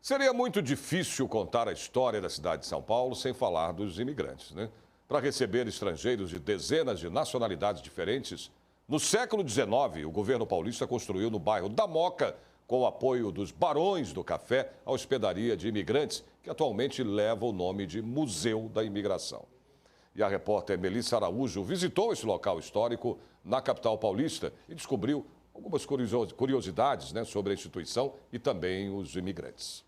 Seria muito difícil contar a história da cidade de São Paulo sem falar dos imigrantes, né? Para receber estrangeiros de dezenas de nacionalidades diferentes, no século XIX, o governo paulista construiu no bairro da Moca, com o apoio dos Barões do Café, a hospedaria de imigrantes, que atualmente leva o nome de Museu da Imigração. E a repórter Melissa Araújo visitou esse local histórico na capital paulista e descobriu algumas curiosidades, né, sobre a instituição e também os imigrantes.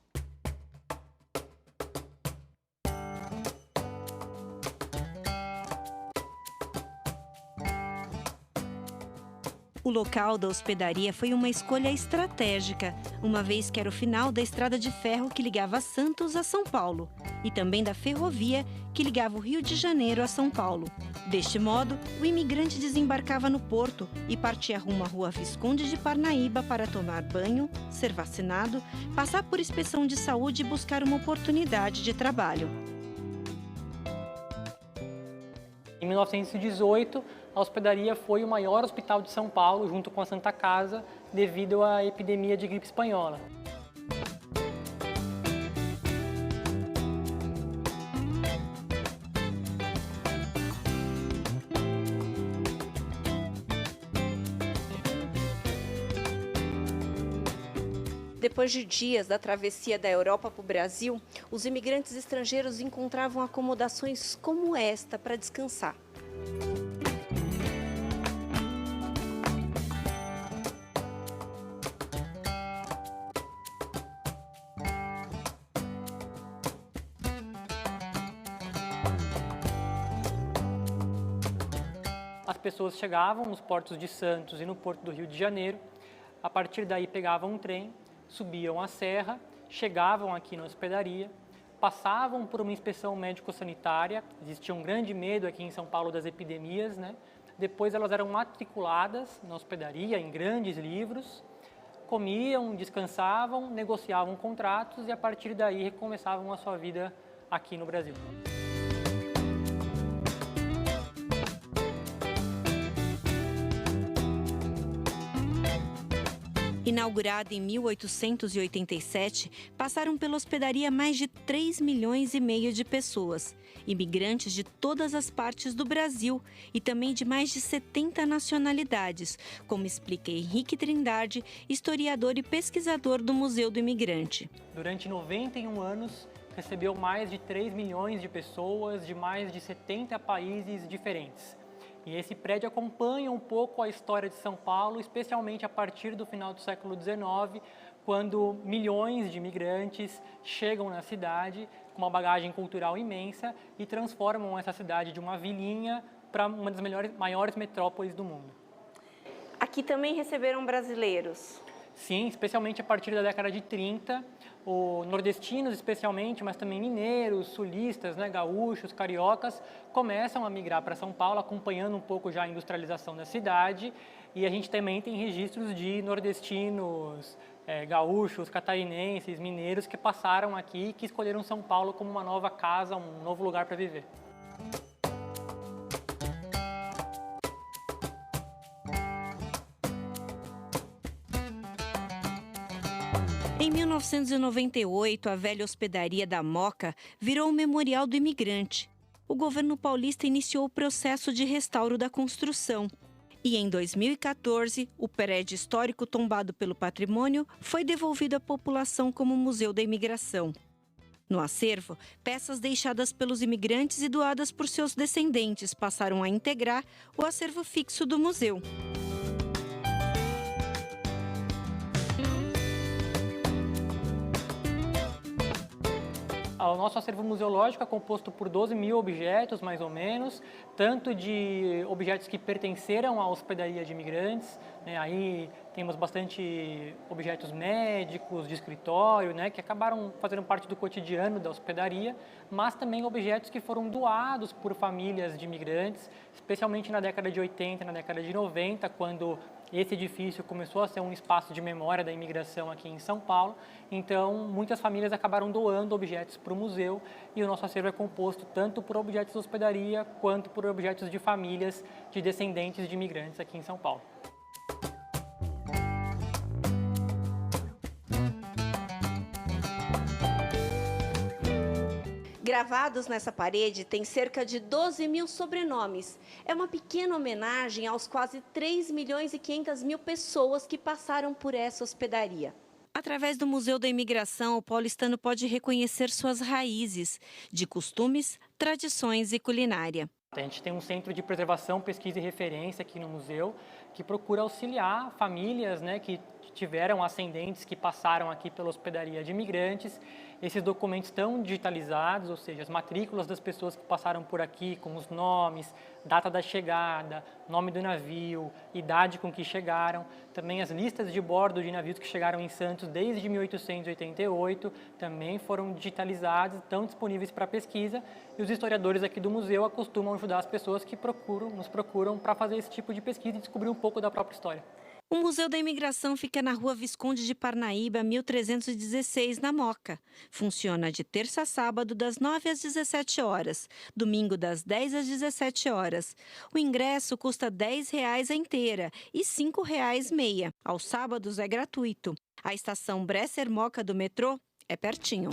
O local da hospedaria foi uma escolha estratégica, uma vez que era o final da estrada de ferro que ligava Santos a São Paulo e também da ferrovia que ligava o Rio de Janeiro a São Paulo. Deste modo, o imigrante desembarcava no porto e partia rumo à Rua Visconde de Parnaíba para tomar banho, ser vacinado, passar por inspeção de saúde e buscar uma oportunidade de trabalho. Em 1918, a hospedaria foi o maior hospital de São Paulo, junto com a Santa Casa, devido à epidemia de gripe espanhola. Depois de dias da travessia da Europa para o Brasil, os imigrantes estrangeiros encontravam acomodações como esta para descansar. As pessoas chegavam nos portos de Santos e no porto do Rio de Janeiro, a partir daí pegavam um trem, subiam a serra, chegavam aqui na hospedaria, passavam por uma inspeção médico-sanitária, existia um grande medo aqui em São Paulo das epidemias, né? Depois elas eram matriculadas na hospedaria em grandes livros, comiam, descansavam, negociavam contratos e a partir daí recomeçavam a sua vida aqui no Brasil. Inaugurada em 1887, passaram pela hospedaria mais de 3,5 milhões de pessoas, imigrantes de todas as partes do Brasil e também de mais de 70 nacionalidades, como explica Henrique Trindade, historiador e pesquisador do Museu do Imigrante. Durante 91 anos, recebeu mais de 3 milhões de pessoas de mais de 70 países diferentes. E esse prédio acompanha um pouco a história de São Paulo, especialmente a partir do final do século XIX, quando milhões de imigrantes chegam na cidade com uma bagagem cultural imensa e transformam essa cidade de uma vilinha para uma das maiores metrópoles do mundo. Aqui também receberam brasileiros? Sim, especialmente a partir da década de 30, nordestinos especialmente, mas também mineiros, sulistas, né, gaúchos, cariocas, começam a migrar para São Paulo, acompanhando um pouco já a industrialização da cidade. E a gente também tem registros de nordestinos, gaúchos, catarinenses, mineiros que passaram aqui e que escolheram São Paulo como uma nova casa, um novo lugar para viver. Em 1998, a velha hospedaria da Moca virou o Memorial do Imigrante. O governo paulista iniciou o processo de restauro da construção. E em 2014, o prédio histórico tombado pelo patrimônio foi devolvido à população como Museu da Imigração. No acervo, peças deixadas pelos imigrantes e doadas por seus descendentes passaram a integrar o acervo fixo do museu. O nosso acervo museológico é composto por 12 mil objetos, mais ou menos, tanto de objetos que pertenceram à hospedaria de imigrantes, né? Aí temos bastante objetos médicos, de escritório, né? Que acabaram fazendo parte do cotidiano da hospedaria, mas também objetos que foram doados por famílias de imigrantes, especialmente na década de 80, na década de 90, quando esse edifício começou a ser um espaço de memória da imigração aqui em São Paulo. Então, muitas famílias acabaram doando objetos para o museu e o nosso acervo é composto tanto por objetos de hospedaria quanto por objetos de famílias de descendentes de imigrantes aqui em São Paulo. Gravados nessa parede tem cerca de 12 mil sobrenomes. É uma pequena homenagem aos quase 3.500.000 pessoas que passaram por essa hospedaria. Através do Museu da Imigração, o paulistano pode reconhecer suas raízes, de costumes, tradições e culinária. A gente tem um centro de preservação, pesquisa e referência aqui no museu, que procura auxiliar famílias, que tiveram ascendentes que passaram aqui pela hospedaria de imigrantes. Esses documentos estão digitalizados, ou seja, as matrículas das pessoas que passaram por aqui, com os nomes, data da chegada, nome do navio, idade com que chegaram. Também as listas de bordo de navios que chegaram em Santos desde 1888 também foram digitalizadas, estão disponíveis para pesquisa. E os historiadores aqui do museu acostumam ajudar as pessoas que nos procuram para fazer esse tipo de pesquisa e descobrir um pouco da própria história. O Museu da Imigração fica na Rua Visconde de Parnaíba, 1316, na Moca. Funciona de terça a sábado, das 9 às 17 horas, domingo das 10 às 17 horas. O ingresso custa R$10 a inteira e R$5 meia. Aos sábados é gratuito. A estação Bresser Moca do metrô é pertinho.